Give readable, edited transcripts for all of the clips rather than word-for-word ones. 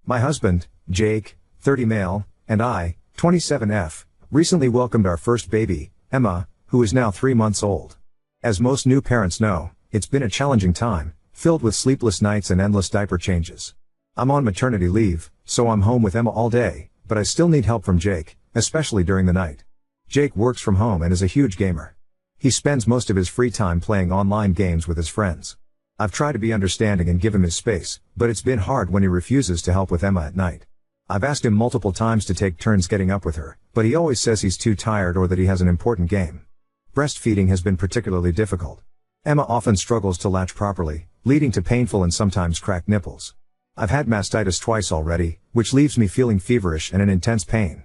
My husband, Jake, 30 male, and I, 27F, recently welcomed our first baby, Emma, who is now 3 months old. As most new parents know, it's been a challenging time, filled with sleepless nights and endless diaper changes. I'm on maternity leave, so I'm home with Emma all day, but I still need help from Jake, especially during the night. Jake works from home and is a huge gamer. He spends most of his free time playing online games with his friends. I've tried to be understanding and give him his space, but it's been hard when he refuses to help with Emma at night. I've asked him multiple times to take turns getting up with her, but he always says he's too tired or that he has an important game. Breastfeeding has been particularly difficult. Emma often struggles to latch properly, leading to painful and sometimes cracked nipples. I've had mastitis twice already, which leaves me feeling feverish and in intense pain.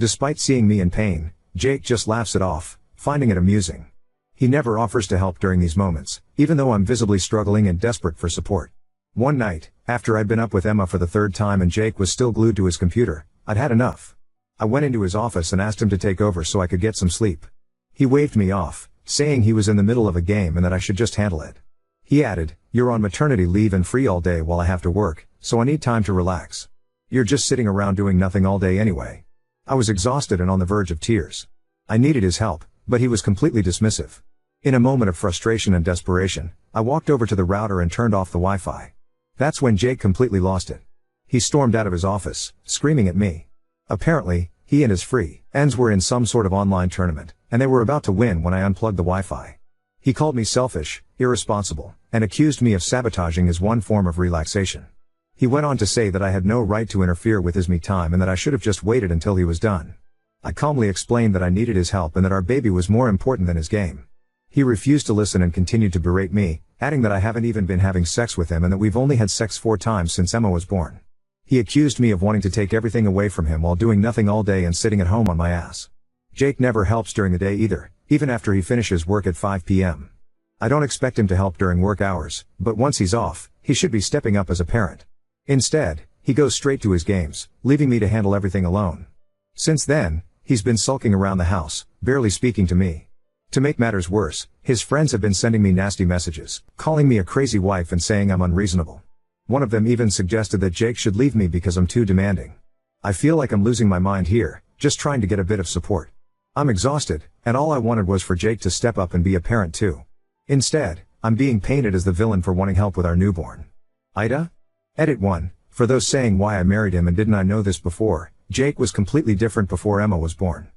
Despite seeing me in pain, Jake just laughs it off, finding it amusing. He never offers to help during these moments, even though I'm visibly struggling and desperate for support. One night, after I'd been up with Emma for the third time and Jake was still glued to his computer, I'd had enough. I went into his office and asked him to take over so I could get some sleep. He waved me off, saying he was in the middle of a game and that I should just handle it. He added, "You're on maternity leave and free all day while I have to work, so I need time to relax. You're just sitting around doing nothing all day anyway." I was exhausted and on the verge of tears. I needed his help, but he was completely dismissive. In a moment of frustration and desperation, I walked over to the router and turned off the Wi-Fi. That's when Jake completely lost it. He stormed out of his office, screaming at me. Apparently, he and his friends were in some sort of online tournament, and they were about to win when I unplugged the Wi-Fi. He called me selfish, irresponsible, and accused me of sabotaging his one form of relaxation. He went on to say that I had no right to interfere with his me time and that I should have just waited until he was done. I calmly explained that I needed his help and that our baby was more important than his game. He refused to listen and continued to berate me, adding that I haven't even been having sex with him and that we've only had sex 4 times since Emma was born. He accused me of wanting to take everything away from him while doing nothing all day and sitting at home on my ass. Jake never helps during the day either, even after he finishes work at 5 p.m. I don't expect him to help during work hours, but once he's off, he should be stepping up as a parent. Instead, he goes straight to his games, leaving me to handle everything alone. Since then, he's been sulking around the house, barely speaking to me. To make matters worse, his friends have been sending me nasty messages, calling me a crazy wife and saying I'm unreasonable. One of them even suggested that Jake should leave me because I'm too demanding. I feel like I'm losing my mind here, just trying to get a bit of support. I'm exhausted, and all I wanted was for Jake to step up and be a parent too. Instead, I'm being painted as the villain for wanting help with our newborn. Ida? Edit 1. For those saying why I married him and didn't I know this before, Jake was completely different before Emma was born.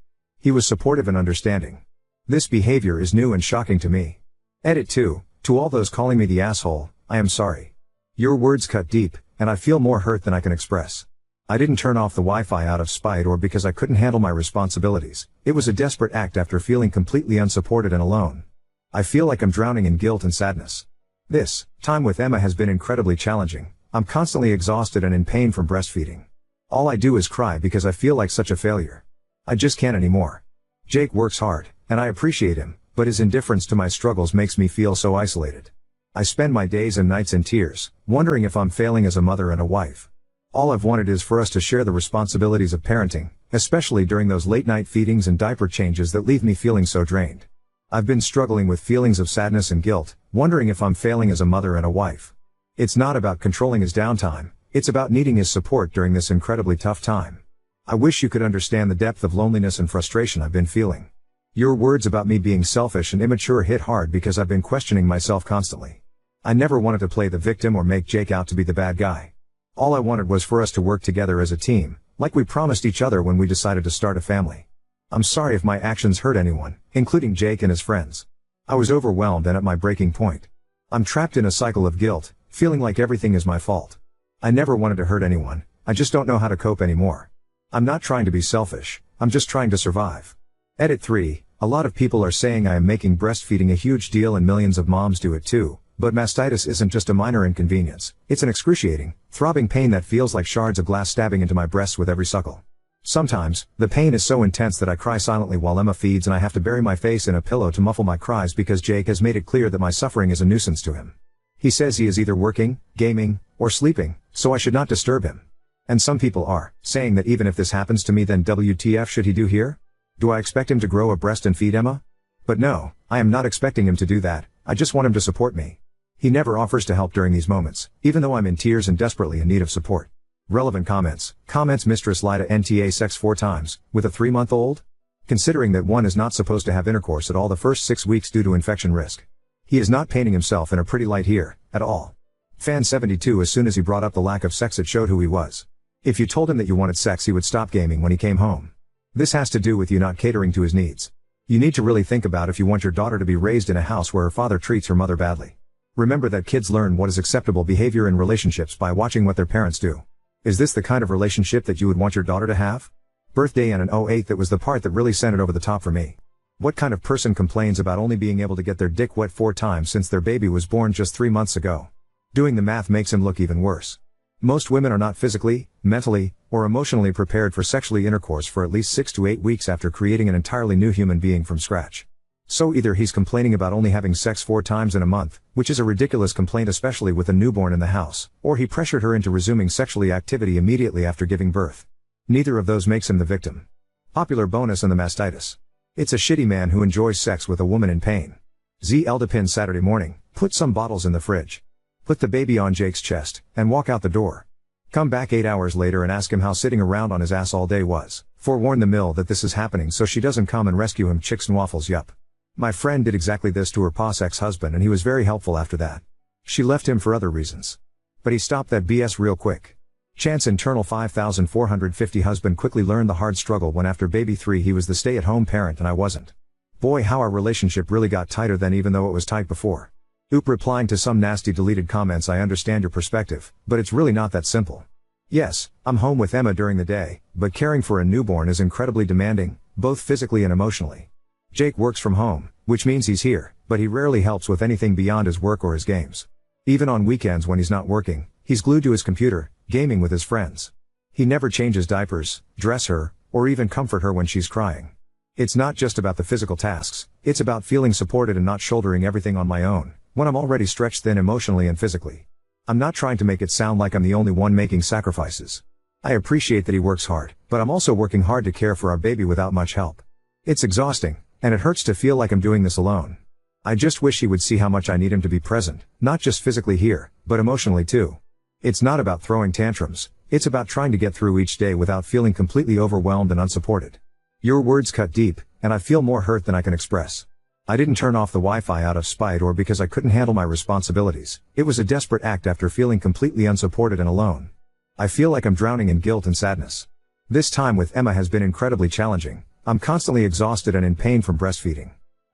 He was supportive and understanding. This behavior is new and shocking to me. Edit 2. To all those calling me the asshole, I am sorry. Your words cut deep, and I feel more hurt than I can express. I didn't turn off the Wi-Fi out of spite or because I couldn't handle my responsibilities. It was a desperate act after feeling completely unsupported and alone. I feel like I'm drowning in guilt and sadness. This time with Emma has been incredibly challenging. I'm constantly exhausted and in pain from breastfeeding. All I do is cry because I feel like such a failure. I just can't anymore. Jake works hard, and I appreciate him, but his indifference to my struggles makes me feel so isolated. I spend my days and nights in tears, wondering if I'm failing as a mother and a wife. All I've wanted is for us to share the responsibilities of parenting, especially during those late-night feedings and diaper changes that leave me feeling so drained. I've been struggling with feelings of sadness and guilt, wondering if I'm failing as a mother and a wife. It's not about controlling his downtime, it's about needing his support during this incredibly tough time. I wish you could understand the depth of loneliness and frustration I've been feeling. Your words about me being selfish and immature hit hard because I've been questioning myself constantly. I never wanted to play the victim or make Jake out to be the bad guy. All I wanted was for us to work together as a team, like we promised each other when we decided to start a family. I'm sorry if my actions hurt anyone, including Jake and his friends. I was overwhelmed and at my breaking point. I'm trapped in a cycle of guilt, feeling like everything is my fault. I never wanted to hurt anyone, I just don't know how to cope anymore. I'm not trying to be selfish, I'm just trying to survive. Edit 3. A lot of people are saying I am making breastfeeding a huge deal and millions of moms do it too, but mastitis isn't just a minor inconvenience, it's an excruciating, throbbing pain that feels like shards of glass stabbing into my breasts with every suckle. Sometimes, the pain is so intense that I cry silently while Emma feeds and I have to bury my face in a pillow to muffle my cries because Jake has made it clear that my suffering is a nuisance to him. He says he is either working, gaming, or sleeping, so I should not disturb him. And some people are saying that even if this happens to me then WTF should he do here? Do I expect him to grow a breast and feed Emma? But no, I am not expecting him to do that, I just want him to support me. He never offers to help during these moments, even though I'm in tears and desperately in need of support. Relevant comments. Comments: Mistress Lida NTA sex 4 times, with a 3-month-old? Considering that one is not supposed to have intercourse at all the first 6 weeks due to infection risk. He is not painting himself in a pretty light here, at all. Fan 72. As soon as he brought up the lack of sex, it showed who he was. If you told him that you wanted sex, he would stop gaming when he came home. This has to do with you not catering to his needs. You need to really think about if you want your daughter to be raised in a house where her father treats her mother badly. Remember that kids learn what is acceptable behavior in relationships by watching what their parents do. Is this the kind of relationship that you would want your daughter to have? Birthday and an 08. That was the part that really sent it over the top for me. What kind of person complains about only being able to get their dick wet 4 times since their baby was born just 3 months ago? Doing the math makes him look even worse. Most women are not physically, mentally, or emotionally prepared for sexually intercourse for at least 6 to 8 weeks after creating an entirely new human being from scratch. So either he's complaining about only having sex 4 times in a month, which is a ridiculous complaint especially with a newborn in the house, or he pressured her into resuming sexually activity immediately after giving birth. Neither of those makes him the victim. Popular bonus on the mastitis. It's a shitty man who enjoys sex with a woman in pain. Z Eldapin. Saturday morning, put some bottles in the fridge. Put the baby on Jake's chest, and walk out the door. Come back 8 hours later and ask him how sitting around on his ass all day was. Forewarn the mill that this is happening so she doesn't come and rescue him. Chicks and waffles. Yup. My friend did exactly this to her pos ex-husband and he was very helpful after that. She left him for other reasons. But he stopped that BS real quick. Chance internal 5450. Husband quickly learned the hard struggle when after baby 3 he was the stay-at-home parent and I wasn't. Boy, how our relationship really got tighter then, even though it was tight before. Oop. Replying to some nasty deleted comments. I understand your perspective, but it's really not that simple. Yes, I'm home with Emma during the day, but caring for a newborn is incredibly demanding, both physically and emotionally. Jake works from home, which means he's here, but he rarely helps with anything beyond his work or his games. Even on weekends when he's not working, he's glued to his computer, gaming with his friends. He never changes diapers, dress her, or even comfort her when she's crying. It's not just about the physical tasks, it's about feeling supported and not shouldering everything on my own, when I'm already stretched thin emotionally and physically. I'm not trying to make it sound like I'm the only one making sacrifices. I appreciate that he works hard, but I'm also working hard to care for our baby without much help. It's exhausting, and it hurts to feel like I'm doing this alone. I just wish he would see how much I need him to be present, not just physically here, but emotionally too. It's not about throwing tantrums, it's about trying to get through each day without feeling completely overwhelmed and unsupported. Your words cut deep, and I feel more hurt than I can express. I didn't turn off the Wi-Fi out of spite or because I couldn't handle my responsibilities. It was a desperate act after feeling completely unsupported and alone. I feel like I'm drowning in guilt and sadness. This time with Emma has been incredibly challenging. I'm constantly exhausted and in pain from breastfeeding.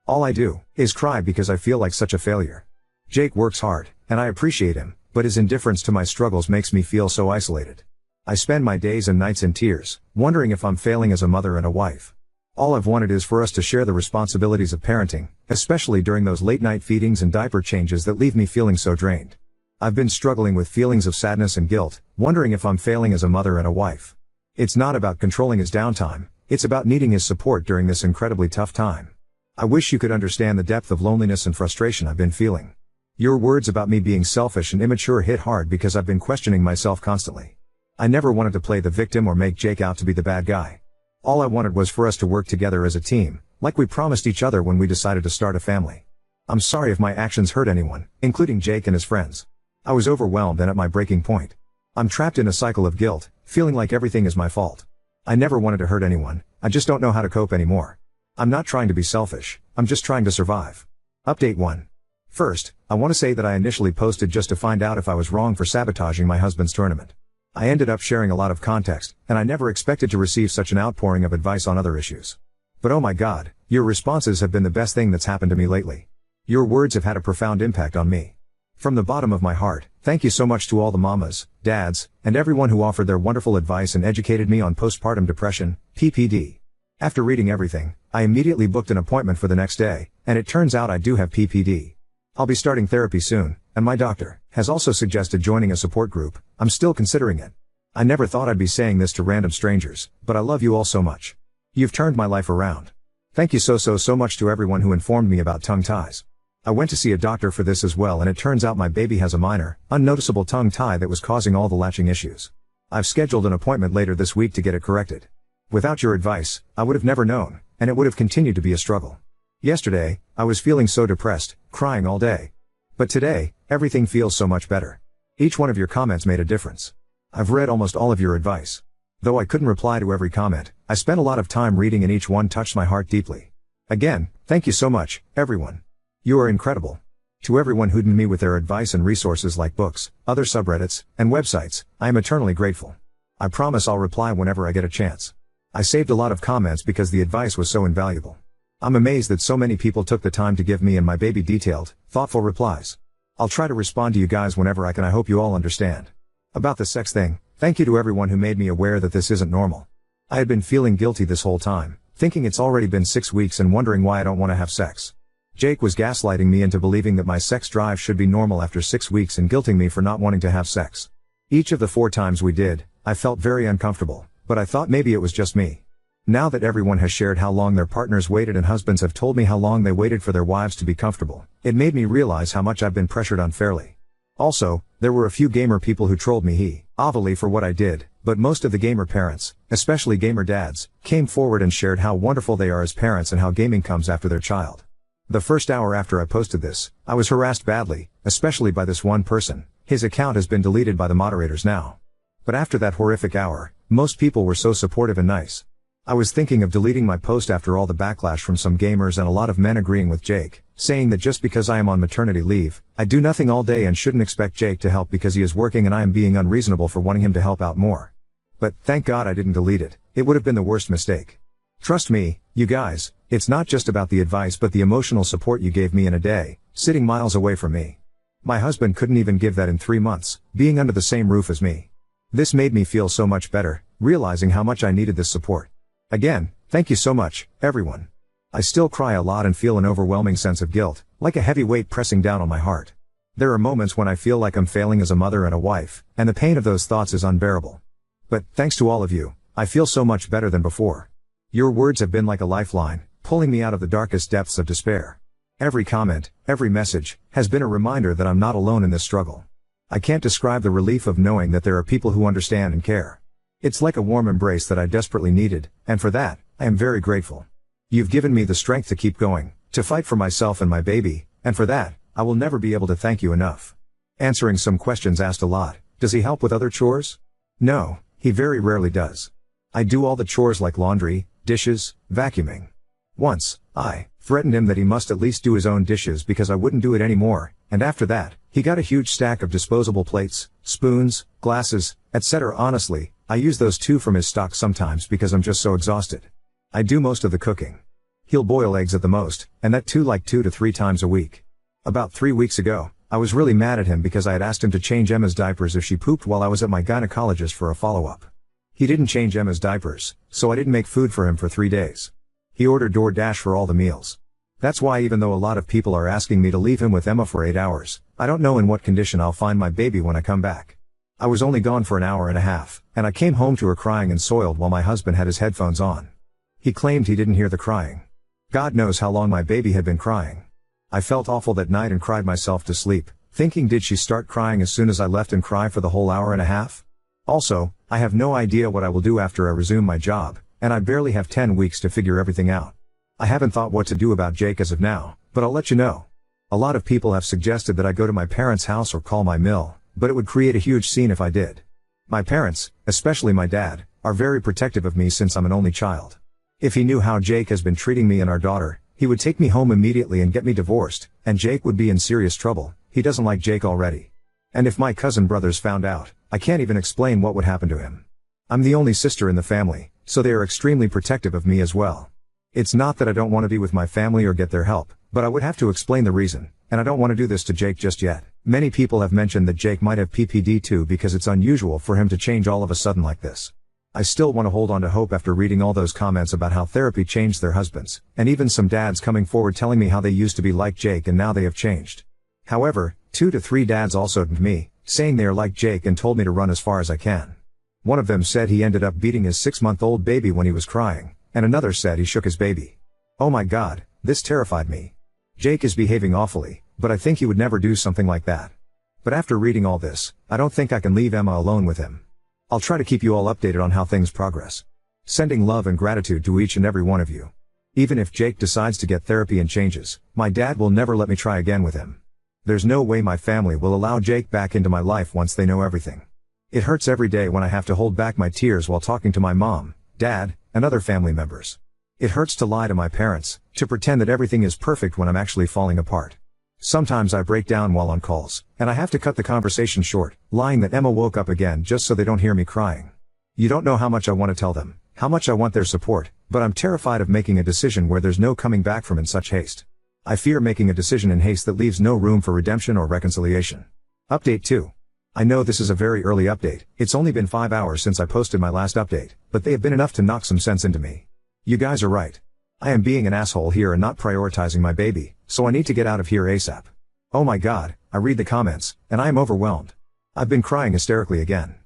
All I do is cry because I feel like such a failure. Jake works hard, and I appreciate him, but his indifference to my struggles makes me feel so isolated. I spend my days and nights in tears, wondering if I'm failing as a mother and a wife. All I've wanted is for us to share the responsibilities of parenting, especially during those late-night feedings and diaper changes that leave me feeling so drained. I've been struggling with feelings of sadness and guilt, wondering if I'm failing as a mother and a wife. It's not about controlling his downtime, it's about needing his support during this incredibly tough time. I wish you could understand the depth of loneliness and frustration I've been feeling. Your words about me being selfish and immature hit hard because I've been questioning myself constantly. I never wanted to play the victim or make Jake out to be the bad guy. All I wanted was for us to work together as a team, like we promised each other when we decided to start a family. I'm sorry if my actions hurt anyone, including Jake and his friends. I was overwhelmed and at my breaking point. I'm trapped in a cycle of guilt, feeling like everything is my fault. I never wanted to hurt anyone, I just don't know how to cope anymore. I'm not trying to be selfish, I'm just trying to survive. Update 1. First, I want to say that I initially posted just to find out if I was wrong for sabotaging my husband's tournament. I ended up sharing a lot of context, and I never expected to receive such an outpouring of advice on other issues. But oh my God, your responses have been the best thing that's happened to me lately. Your words have had a profound impact on me. From the bottom of my heart, thank you so much to all the mamas, dads, and everyone who offered their wonderful advice and educated me on postpartum depression, PPD. After reading everything, I immediately booked an appointment for the next day, and it turns out I do have PPD. I'll be starting therapy soon, and my doctor has also suggested joining a support group. I'm still considering it. I never thought I'd be saying this to random strangers, but I love you all so much. You've turned my life around. Thank you so much to everyone who informed me about tongue ties. I went to see a doctor for this as well, and it turns out my baby has a minor, unnoticeable tongue tie that was causing all the latching issues. I've scheduled an appointment later this week to get it corrected. Without your advice, I would have never known, and it would have continued to be a struggle. Yesterday, I was feeling so depressed, crying all day. But today, everything feels so much better. Each one of your comments made a difference. I've read almost all of your advice. Though I couldn't reply to every comment, I spent a lot of time reading and each one touched my heart deeply. Again, thank you so much, everyone. You are incredible. To everyone who DM'd me with their advice and resources like books, other subreddits, and websites, I am eternally grateful. I promise I'll reply whenever I get a chance. I saved a lot of comments because the advice was so invaluable. I'm amazed that so many people took the time to give me and my baby detailed, thoughtful replies. I'll try to respond to you guys whenever I can. I hope you all understand. About the sex thing, thank you to everyone who made me aware that this isn't normal. I had been feeling guilty this whole time, thinking it's already been 6 weeks and wondering why I don't want to have sex. Jake was gaslighting me into believing that my sex drive should be normal after 6 weeks and guilting me for not wanting to have sex. Each of the 4 times we did, I felt very uncomfortable, but I thought maybe it was just me. Now that everyone has shared how long their partners waited and husbands have told me how long they waited for their wives to be comfortable, it made me realize how much I've been pressured unfairly. Also, there were a few gamer people who trolled me obviously for what I did, but most of the gamer parents, especially gamer dads, came forward and shared how wonderful they are as parents and how gaming comes after their child. The first hour after I posted this, I was harassed badly, especially by this one person. His account has been deleted by the moderators now. But after that horrific hour, most people were so supportive and nice. I was thinking of deleting my post after all the backlash from some gamers and a lot of men agreeing with Jake, saying that just because I am on maternity leave, I do nothing all day and shouldn't expect Jake to help because he is working and I am being unreasonable for wanting him to help out more. But, thank God I didn't delete it. It would have been the worst mistake. Trust me, you guys, it's not just about the advice but the emotional support you gave me in a day, sitting miles away from me. My husband couldn't even give that in 3 months, being under the same roof as me. This made me feel so much better, realizing how much I needed this support. Again, thank you so much, everyone. I still cry a lot and feel an overwhelming sense of guilt, like a heavy weight pressing down on my heart. There are moments when I feel like I'm failing as a mother and a wife, and the pain of those thoughts is unbearable. But, thanks to all of you, I feel so much better than before. Your words have been like a lifeline, pulling me out of the darkest depths of despair. Every comment, every message, has been a reminder that I'm not alone in this struggle. I can't describe the relief of knowing that there are people who understand and care. It's like a warm embrace that I desperately needed, and for that, I am very grateful. You've given me the strength to keep going, to fight for myself and my baby, and for that, I will never be able to thank you enough. Answering some questions asked a lot. Does he help with other chores? No, he very rarely does. I do all the chores like laundry, dishes, vacuuming. Once, I threatened him that he must at least do his own dishes because I wouldn't do it anymore, and after that, he got a huge stack of disposable plates, spoons, glasses, etc. Honestly, I use those too from his stock sometimes because I'm just so exhausted. I do most of the cooking. He'll boil eggs at the most, and that too like 2 to 3 times a week. About 3 weeks ago, I was really mad at him because I had asked him to change Emma's diapers if she pooped while I was at my gynecologist for a follow-up. He didn't change Emma's diapers, so I didn't make food for him for 3 days. He ordered DoorDash for all the meals. That's why even though a lot of people are asking me to leave him with Emma for 8 hours, I don't know in what condition I'll find my baby when I come back. I was only gone for an hour and a half, and I came home to her crying and soiled while my husband had his headphones on. He claimed he didn't hear the crying. God knows how long my baby had been crying. I felt awful that night and cried myself to sleep, thinking did she start crying as soon as I left and cry for the whole hour and a half? Also, I have no idea what I will do after I resume my job, and I barely have 10 weeks to figure everything out. I haven't thought what to do about Jake as of now, but I'll let you know. A lot of people have suggested that I go to my parents' house or call my mill, but it would create a huge scene if I did. My parents, especially my dad, are very protective of me since I'm an only child. If he knew how Jake has been treating me and our daughter, he would take me home immediately and get me divorced, and Jake would be in serious trouble. He doesn't like Jake already. And if my cousin brothers found out, I can't even explain what would happen to him. I'm the only sister in the family, so they are extremely protective of me as well. It's not that I don't want to be with my family or get their help, but I would have to explain the reason, and I don't want to do this to Jake just yet. Many people have mentioned that Jake might have PPD too because it's unusual for him to change all of a sudden like this. I still want to hold on to hope after reading all those comments about how therapy changed their husbands, and even some dads coming forward telling me how they used to be like Jake and now they have changed. However, 2 to 3 dads also DM'd me, saying they are like Jake and told me to run as far as I can. One of them said he ended up beating his 6-month-old baby when he was crying, and another said he shook his baby. Oh my God, this terrified me. Jake is behaving awfully, but I think he would never do something like that. But after reading all this, I don't think I can leave Emma alone with him. I'll try to keep you all updated on how things progress. Sending love and gratitude to each and every one of you. Even if Jake decides to get therapy and changes, my dad will never let me try again with him. There's no way my family will allow Jake back into my life once they know everything. It hurts every day when I have to hold back my tears while talking to my mom, dad, and other family members. It hurts to lie to my parents, to pretend that everything is perfect when I'm actually falling apart. Sometimes I break down while on calls, and I have to cut the conversation short, lying that Emma woke up again just so they don't hear me crying. You don't know how much I want to tell them, how much I want their support, but I'm terrified of making a decision where there's no coming back from in such haste. I fear making a decision in haste that leaves no room for redemption or reconciliation. Update 2. I know this is a very early update, it's only been 5 hours since I posted my last update, but they have been enough to knock some sense into me. You guys are right. I am being an asshole here and not prioritizing my baby, so I need to get out of here ASAP. Oh my god, I read the comments, and I am overwhelmed. I've been crying hysterically again.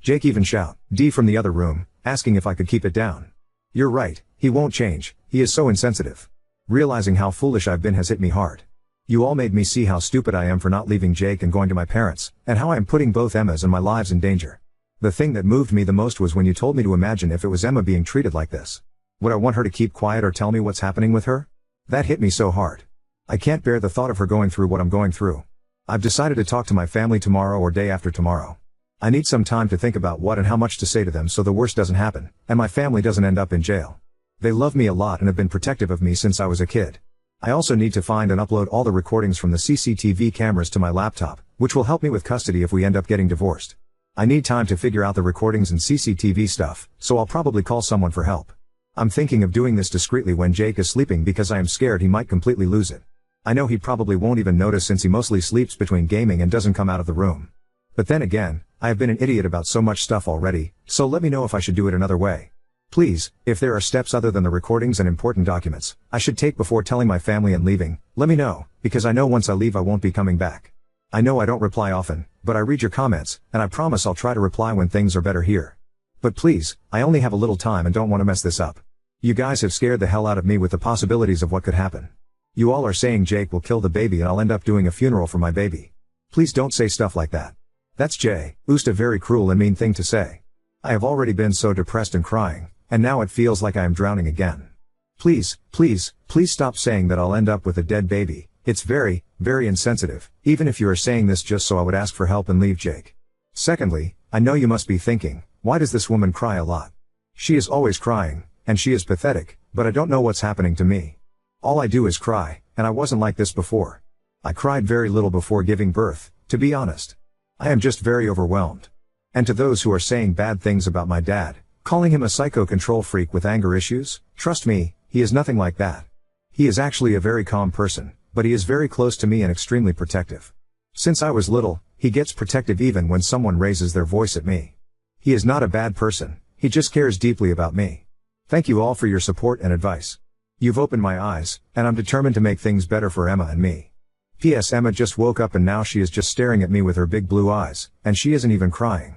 Jake even shout, D from the other room, asking if I could keep it down. You're right, he won't change, he is so insensitive. Realizing how foolish I've been has hit me hard. You all made me see how stupid I am for not leaving Jake and going to my parents, and how I am putting both Emma's and my lives in danger. The thing that moved me the most was when you told me to imagine if it was Emma being treated like this. Would I want her to keep quiet or tell me what's happening with her? That hit me so hard. I can't bear the thought of her going through what I'm going through. I've decided to talk to my family tomorrow or day after tomorrow. I need some time to think about what and how much to say to them so the worst doesn't happen, and my family doesn't end up in jail. They love me a lot and have been protective of me since I was a kid. I also need to find and upload all the recordings from the CCTV cameras to my laptop, which will help me with custody if we end up getting divorced. I need time to figure out the recordings and CCTV stuff, so I'll probably call someone for help. I'm thinking of doing this discreetly when Jake is sleeping because I am scared he might completely lose it. I know he probably won't even notice since he mostly sleeps between gaming and doesn't come out of the room. But then again, I have been an idiot about so much stuff already, so let me know if I should do it another way. Please, if there are steps other than the recordings and important documents I should take before telling my family and leaving, let me know, because I know once I leave I won't be coming back. I know I don't reply often, but I read your comments, and I promise I'll try to reply when things are better here. But please, I only have a little time and don't want to mess this up. You guys have scared the hell out of me with the possibilities of what could happen. You all are saying Jake will kill the baby and I'll end up doing a funeral for my baby. Please don't say stuff like that. That's just a very cruel and mean thing to say. I have already been so depressed and crying, and now it feels like I am drowning again. Please, please, please stop saying that I'll end up with a dead baby. It's very, very insensitive, even if you are saying this just so I would ask for help and leave Jake. Secondly, I know you must be thinking, why does this woman cry a lot? She is always crying, and she is pathetic, but I don't know what's happening to me. All I do is cry, and I wasn't like this before. I cried very little before giving birth, to be honest. I am just very overwhelmed. And to those who are saying bad things about my dad, calling him a psycho control freak with anger issues, trust me, he is nothing like that. He is actually a very calm person, but he is very close to me and extremely protective. Since I was little, he gets protective even when someone raises their voice at me. He is not a bad person, he just cares deeply about me. Thank you all for your support and advice. You've opened my eyes, and I'm determined to make things better for Emma and me. P.S. Emma just woke up and now she is just staring at me with her big blue eyes, and she isn't even crying.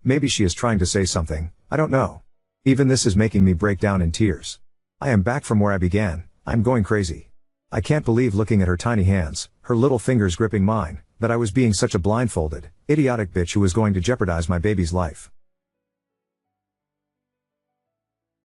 Maybe she is trying to say something, I don't know. Even this is making me break down in tears. I am back from where I began, I'm going crazy. I can't believe looking at her tiny hands, her little fingers gripping mine, that I was being such a blindfolded, idiotic bitch who was going to jeopardize my baby's life.